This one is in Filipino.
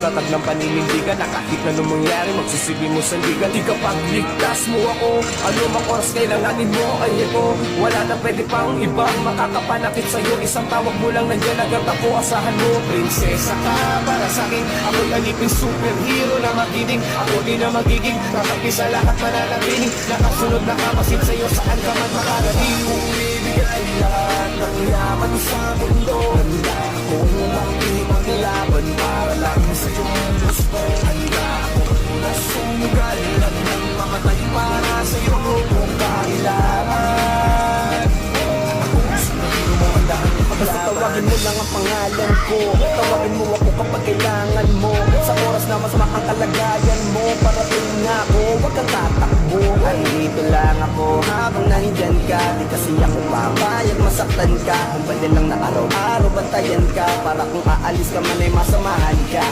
Tatag ng paninindigan na kahit na anong mangyari magsisilbi mo sa ligan. Di kapag ligtas mo ako, ano mang oras kailanganin mo ay ito. Wala na pwede pang iba makakapanakit sa'yo. Isang tawag mo lang nandiyan agad ako. Asahan mo, prinsesa ka para sa'kin. Ako'y aliping superhero na magiling. Ako din na magiging katabi sa lahat mananatiling. Nakasunod na kamasid sa'yo saan ka man makarating. Ibigay lahat ng yaman sa mundo. Handa akong makipaglaban para lang sa iyong gusto. Handa akong nasugal at nang mamatay para sa iyo kung kailangan. Ako gusto na rin mo handaan yung paglaban. Basta tawagin mo lang ang pangalan ko. Tawagin mo ako kapag kailangan mo. Sa oras na mas mahang kalagayan mo. Parating na ako, huwag kang tatakbo. Andito lang ako habang nandyan ka. Di kasi ako papayag masaktan ka. Kung pwede lang na araw-araw bantayan ka. Para kung aalis ka man ay masamahan ka.